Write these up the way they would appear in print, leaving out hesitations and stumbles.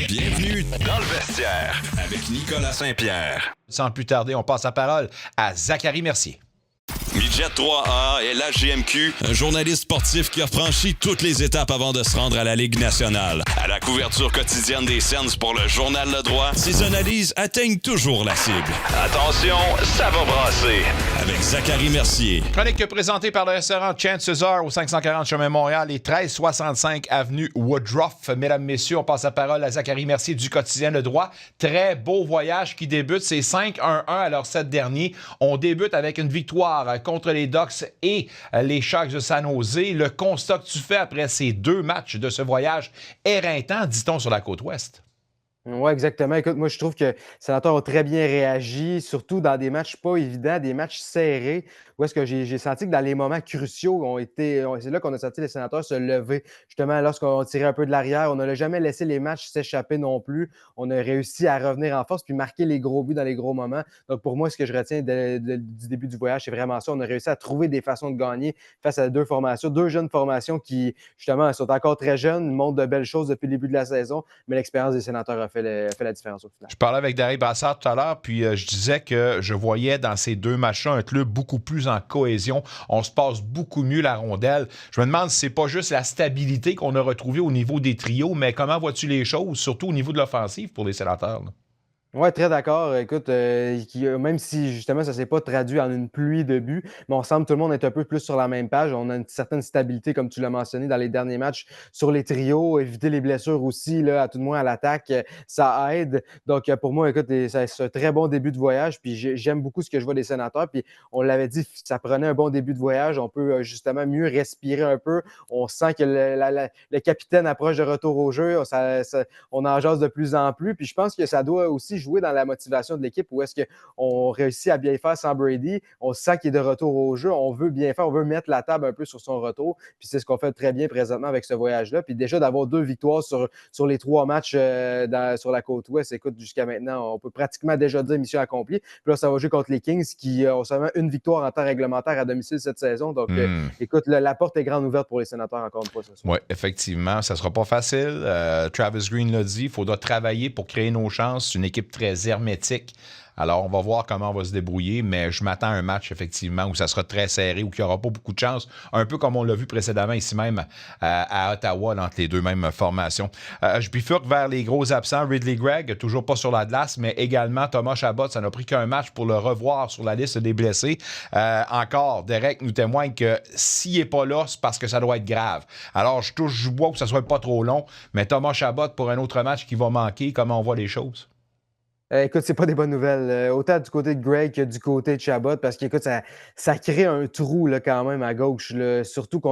Bienvenue dans le vestiaire avec Nicolas Saint-Pierre. Sans plus tarder, on passe la parole à Zachary Mercier. Midget 3A est la GMQ, un journaliste sportif qui a franchi toutes les étapes avant de se rendre à la Ligue nationale. À la couverture quotidienne des Sens pour le Journal Le Droit, ses analyses atteignent toujours la cible. Attention, ça va brasser. Avec Zachary Mercier. Chronique présentée par le restaurant Chance César au 540 chemin Montréal et 1365 avenue Woodruff. Mesdames, messieurs, on passe la parole à Zachary Mercier du quotidien Le Droit. Très beau voyage qui débute. C'est 5-1-1 à leur set dernier. On débute avec une victoire contre les Ducks et les Sharks de San Jose. Le constat que tu fais après ces deux matchs de ce voyage éreintant, dit-on, sur la côte ouest. Oui, exactement. Écoute, moi, je trouve que les Sénateurs ont très bien réagi, surtout dans des matchs pas évidents, des matchs serrés, où est-ce que j'ai senti que dans les moments cruciaux, c'est là qu'on a senti les Sénateurs se lever. Justement, lorsqu'on tirait un peu de l'arrière, on n'a jamais laissé les matchs s'échapper non plus. On a réussi à revenir en force puis marquer les gros buts dans les gros moments. Donc, pour moi, ce que je retiens du début du voyage, c'est vraiment ça. On a réussi à trouver des façons de gagner face à deux jeunes formations qui, justement, sont encore très jeunes, montrent de belles choses depuis le début de la saison, mais l'expérience des Sénateurs a fait la différence au final. Je parlais avec Daryl Brassard tout à l'heure, puis je disais que je voyais dans ces deux matchs-là un club beaucoup plus en cohésion. On se passe beaucoup mieux la rondelle. Je me demande si c'est pas juste la stabilité qu'on a retrouvée au niveau des trios, mais comment vois-tu les choses, surtout au niveau de l'offensive pour les Sénateurs, là? Oui, très d'accord. Écoute, même si justement ça ne s'est pas traduit en une pluie de buts, mais on semble tout le monde être un peu plus sur la même page. On a une certaine stabilité, comme tu l'as mentionné, dans les derniers matchs sur les trios, éviter les blessures aussi, là, à tout de moins à l'attaque, ça aide. Donc, pour moi, écoute, c'est un très bon début de voyage. Puis j'aime beaucoup ce que je vois des Sénateurs. Puis on l'avait dit, ça prenait un bon début de voyage. On peut justement mieux respirer un peu. On sent que le capitaine approche de retour au jeu. On en jase de plus en plus. Puis je pense que ça doit aussi jouer dans la motivation de l'équipe où est-ce qu'on réussit à bien faire sans Brady. On sent qu'il est de retour au jeu. On veut bien faire. On veut mettre la table un peu sur son retour. Puis c'est ce qu'on fait très bien présentement avec ce voyage-là. Puis déjà d'avoir 2 victoires sur les 3 matchs sur la côte ouest, écoute, jusqu'à maintenant, on peut pratiquement déjà dire mission accomplie. Puis là, ça va jouer contre les Kings qui ont seulement une victoire en temps réglementaire à domicile cette saison. Donc, écoute, la porte est grande ouverte pour les Sénateurs encore une fois ce soir. Oui, effectivement, ça ne sera pas facile. Travis Green l'a dit, il faudra travailler pour créer nos chances. C'est une équipe très hermétique. Alors, on va voir comment on va se débrouiller, mais je m'attends à un match, effectivement, où ça sera très serré, où il n'y aura pas beaucoup de chance, un peu comme on l'a vu précédemment ici même à Ottawa, entre les deux mêmes formations. Je bifurque vers les gros absents. Ridley Gregg, toujours pas sur la glace, mais également Thomas Chabot. Ça n'a pris qu'un match pour le revoir sur la liste des blessés. Encore, Derek nous témoigne que s'il n'est pas là, c'est parce que ça doit être grave. Alors, je touche du bois pour que ça ne soit pas trop long, mais Thomas Chabot pour un autre match qui va manquer, comment on voit les choses? Écoute, c'est pas des bonnes nouvelles. Autant du côté de Gregg que du côté de Chabot, parce qu'écoute, ça crée un trou là, quand même à gauche. Là. Surtout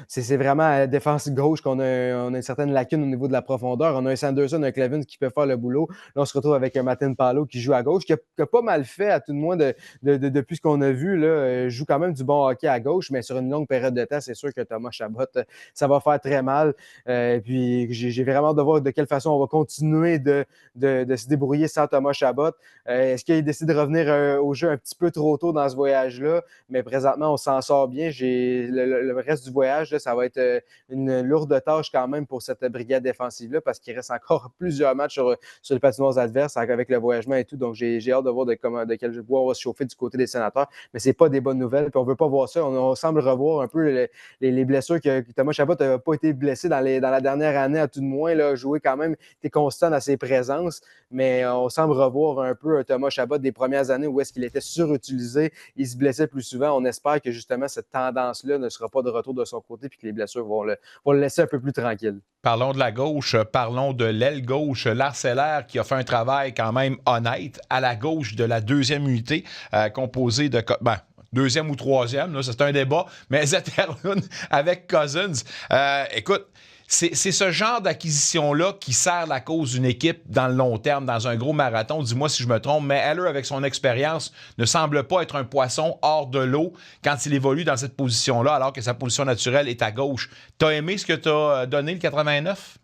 c'est vraiment à la défense gauche qu'on a une certaine lacune au niveau de la profondeur. On a un Sanderson, un Clevin qui peut faire le boulot. Là, on se retrouve avec un Martin Palo qui joue à gauche, qui a pas mal fait, à tout de moins, depuis ce qu'on a vu. Là, joue quand même du bon hockey à gauche, mais sur une longue période de temps, c'est sûr que Thomas Chabot, ça va faire très mal. Puis j'ai vraiment hâte de voir de quelle façon on va continuer de se débrouiller sans Thomas Chabot. Est-ce qu'il décide de revenir au jeu un petit peu trop tôt dans ce voyage-là? Mais présentement, on s'en sort bien. Le reste du voyage, là, ça va être une lourde tâche quand même pour cette brigade défensive-là parce qu'il reste encore plusieurs matchs sur les patinoires adverses avec le voyagement et tout. Donc, j'ai hâte de voir de quel bois on va se chauffer du côté des Sénateurs. Mais c'est pas des bonnes nouvelles. Puis on veut pas voir ça. On semble revoir un peu les blessures que Thomas Chabot n'a pas été blessé dans la dernière année, à tout de moins. Là, joué quand même, était constant dans ses présences. Mais on semble revoir un peu Thomas Chabot des premières années où est-ce qu'il était surutilisé, il se blessait plus souvent. On espère que justement cette tendance-là ne sera pas de retour de son côté et que les blessures vont le laisser un peu plus tranquille. Parlons de la gauche, parlons de l'aile gauche, Lars Eller qui a fait un travail quand même honnête à la gauche de la deuxième unité composée de... deuxième ou troisième, là, c'est un débat, mais Zetterlund avec Cousins. Écoute, c'est ce genre d'acquisition-là qui sert la cause d'une équipe dans le long terme, dans un gros marathon. Dis-moi si je me trompe, mais Eller, avec son expérience, ne semble pas être un poisson hors de l'eau quand il évolue dans cette position-là, alors que sa position naturelle est à gauche. T'as aimé ce que t'as donné, le 89?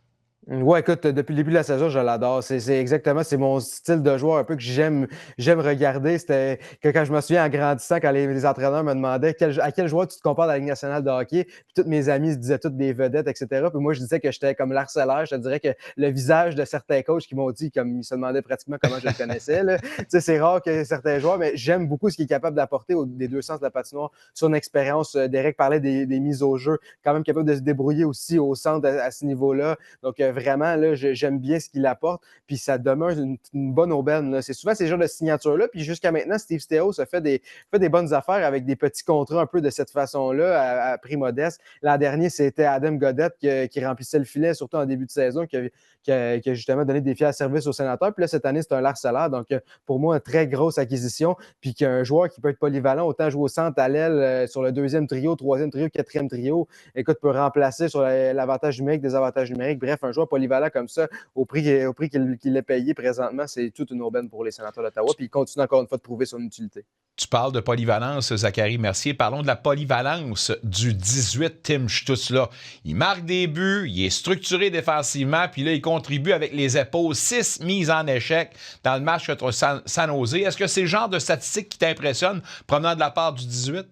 Ouais, écoute, depuis le début de la saison, je l'adore. C'est exactement, c'est mon style de joueur un peu que j'aime regarder. C'était que quand je me souviens en grandissant, quand les entraîneurs me demandaient à quel joueur tu te compares dans la Ligue nationale de hockey, puis tous mes amis se disaient toutes des vedettes, etc. Puis moi, je disais que j'étais comme l'harceleur. Je te dirais que le visage de certains coachs qui m'ont dit, comme ils se demandaient pratiquement comment je le connaissais, là. Tu sais, c'est rare que certains joueurs, mais j'aime beaucoup ce qu'il est capable d'apporter des deux sens de la patinoire, son expérience. Derek parlait des mises au jeu, quand même capable de se débrouiller aussi au centre à ce niveau-là. Donc, vraiment, là, j'aime bien ce qu'il apporte, puis ça demeure une bonne aubaine, là. C'est souvent ces genres de signatures-là, puis jusqu'à maintenant, Steve Stéos a fait des bonnes affaires avec des petits contrats un peu de cette façon-là, à prix modeste. L'an dernier, c'était Adam Gaudette qui remplissait le filet, surtout en début de saison, qui a justement donné des fiers services aux Sénateurs. Puis là, cette année, c'est un Lars Eller. Donc, pour moi, une très grosse acquisition. Puis qu'un joueur qui peut être polyvalent, autant jouer au centre, à l'aile, sur le deuxième trio, troisième trio, quatrième trio, écoute, peut remplacer sur l'avantage numérique, des avantages numériques. Bref, un joueur polyvalent comme ça, au prix qu'il est payé présentement, c'est toute une aubaine pour les Sénateurs d'Ottawa. Puis il continue encore une fois de prouver son utilité. Tu parles de polyvalence, Zachary Mercier. Parlons de la polyvalence du 18 Tim Stützle. Il marque des buts, il est structuré défensivement, puis là, il contribue avec les épaules. 6 mises en échec dans le match contre San Jose. Est-ce que c'est le genre de statistique qui t'impressionne provenant de la part du 18?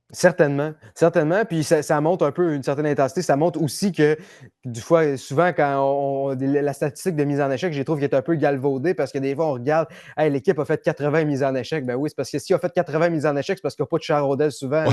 Certainement, certainement. Puis ça montre un peu une certaine intensité. Ça montre aussi que, souvent, quand la statistique de mise en échec, je trouve qu'elle est un peu galvaudée parce que des fois, on regarde, hey, l'équipe a fait 80 mises en échec. Ben oui, c'est parce que s'il a fait 80 mises en échec, c'est parce qu'il n'y a pas de Charodel souvent.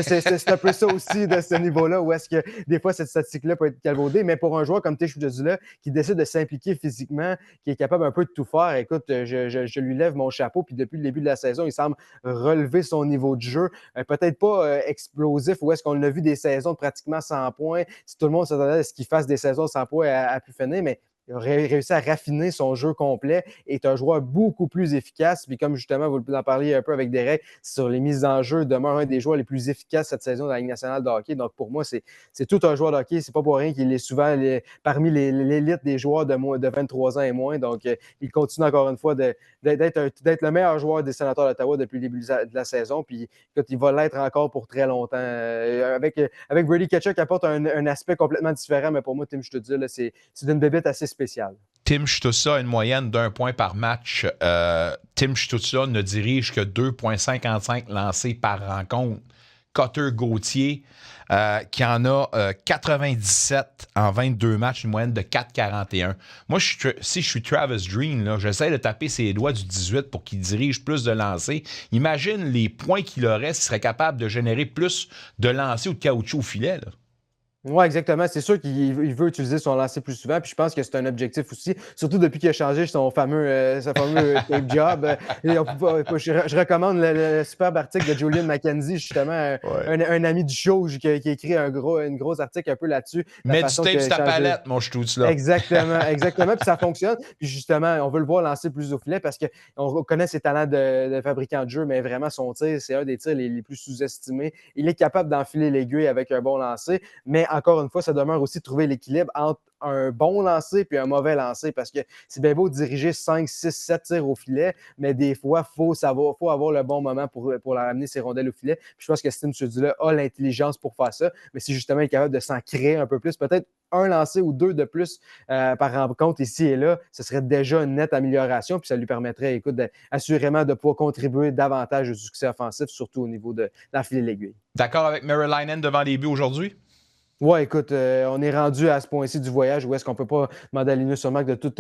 C'est un peu ça aussi de ce niveau-là où est-ce que des fois, cette statistique-là peut être galvaudée. Mais pour un joueur comme Stützle qui décide de s'impliquer physiquement, qui est capable un peu de tout faire, écoute, je lui lève mon chapeau. Puis depuis le début de la saison, il semble relever son niveau de jeu. Peut-être pas explosif, où est-ce qu'on a vu des saisons de pratiquement 100 points. Si tout le monde s'attendait à ce qu'il fasse des saisons de 100 points à pu finir, mais il a réussi à raffiner son jeu complet et est un joueur beaucoup plus efficace. Puis comme justement, vous en parliez un peu avec Derek, sur les mises en jeu, demeure un des joueurs les plus efficaces cette saison dans la Ligue nationale de hockey. Donc pour moi, c'est tout un joueur de hockey. C'est pas pour rien qu'il est souvent parmi l'élite des joueurs de 23 ans et moins. Donc il continue encore une fois d'être le meilleur joueur des Sénateurs d'Ottawa depuis le début de la saison. Puis écoute, il va l'être encore pour très longtemps. Avec Brady Tkachuk qui apporte un aspect complètement différent, mais pour moi, Tim Stützle, c'est d'une bébête assez spéciale. Tim Stützle a une moyenne d'1 point par match. Tim Stützle ne dirige que 2,55 lancés par rencontre. Cutter Gauthier, qui en a 97 en 22 matchs, une moyenne de 4,41. Moi, si je suis Travis Green, là, j'essaie de taper ses doigts du 18 pour qu'il dirige plus de lancers. Imagine les points qu'il aurait s'il serait capable de générer plus de lancers ou de caoutchouc au filet, là. Oui, exactement. C'est sûr qu'il veut utiliser son lancer plus souvent. Puis je pense que c'est un objectif aussi, surtout depuis qu'il a changé son fameux tape job. Je recommande le superbe article de Julian McKenzie, justement, un ami du show qui a écrit un gros article un peu là-dessus. Mets du tape sur ta palette, mon Stützle, là. Exactement, exactement. Puis ça fonctionne. Puis justement, on veut le voir lancer plus au filet parce qu'on connaît ses talents de fabricant de jeu, mais vraiment, son tir, c'est un des tirs les plus sous-estimés. Il est capable d'enfiler l'aiguille avec un bon lancer, mais encore une fois, ça demeure aussi de trouver l'équilibre entre un bon lancer puis un mauvais lancer parce que c'est bien beau de diriger 5, 6, 7 tirs au filet, mais des fois, il faut avoir le bon moment pour la ramener ses rondelles au filet. Puis je pense que Tim Stützle a l'intelligence pour faire ça, mais si justement il est capable de s'en créer un peu plus, peut-être un lancer ou deux de plus par rencontre ici et là, ce serait déjà une nette amélioration, puis ça lui permettrait, écoute, assurément de pouvoir contribuer davantage au succès offensif, surtout au niveau d'enfiler l'aiguille. D'accord avec Merrill devant les buts aujourd'hui? Ouais, écoute, on est rendu à ce point-ci du voyage où est-ce qu'on peut pas demander à Linus Ullmark d'être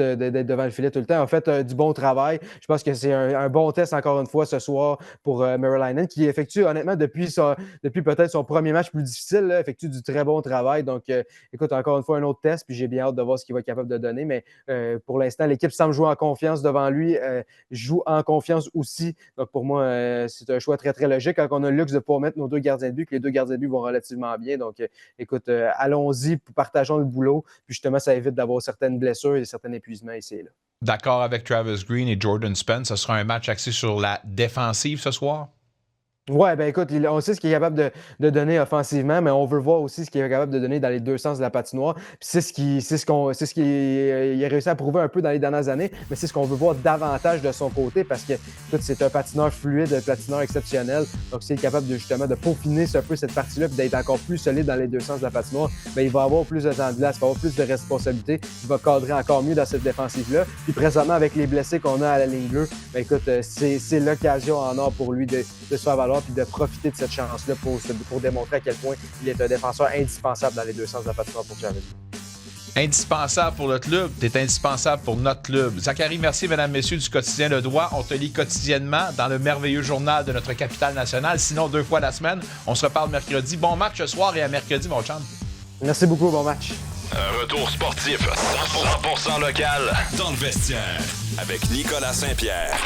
devant le filet tout le temps. En fait, du bon travail. Je pense que c'est un bon test, encore une fois, ce soir pour Merrill qui effectue, honnêtement, depuis peut-être son premier match plus difficile, là, effectue du très bon travail. Donc, écoute, encore une fois, un autre test, puis j'ai bien hâte de voir ce qu'il va être capable de donner. Mais pour l'instant, l'équipe semble jouer en confiance devant lui, joue en confiance aussi. Donc, pour moi, c'est un choix très, très logique. Quand on a le luxe de pouvoir mettre nos deux gardiens de but, que les deux gardiens de but vont relativement bien. Donc, écoute, allons-y, partageons le boulot. Puis justement, ça évite d'avoir certaines blessures et certains épuisements ici et là. D'accord avec Travis Green et Jordan Spence, ce sera un match axé sur la défensive ce soir? Ouais, ben écoute, on sait ce qu'il est capable de donner offensivement, mais on veut voir aussi ce qu'il est capable de donner dans les deux sens de la patinoire. Puis c'est ce qu'il il a réussi à prouver un peu dans les dernières années, mais c'est ce qu'on veut voir davantage de son côté parce que écoute, c'est un patineur fluide, un patineur exceptionnel. Donc s'il est capable de justement de peaufiner un peu cette partie-là puis d'être encore plus solide dans les deux sens de la patinoire, ben il va avoir plus de temps de glace, il va avoir plus de responsabilités, il va cadrer encore mieux dans cette défensive-là. Puis présentement avec les blessés qu'on a à la ligne bleue, ben écoute, c'est l'occasion en or pour lui de se faire valoir puis de profiter de cette chance-là pour démontrer à quel point il est un défenseur indispensable dans les deux sens de la patinoire pour Chavez. Indispensable pour le club, tu es indispensable pour notre club. Zachary Mercier, mesdames, messieurs du Quotidien Le Droit, on te lit quotidiennement dans le merveilleux journal de notre capitale nationale, sinon 2 fois la semaine. On se reparle mercredi. Bon match ce soir et à mercredi, mon chum. Merci beaucoup, bon match. Un retour sportif 100% local dans le vestiaire avec Nicolas Saint-Pierre.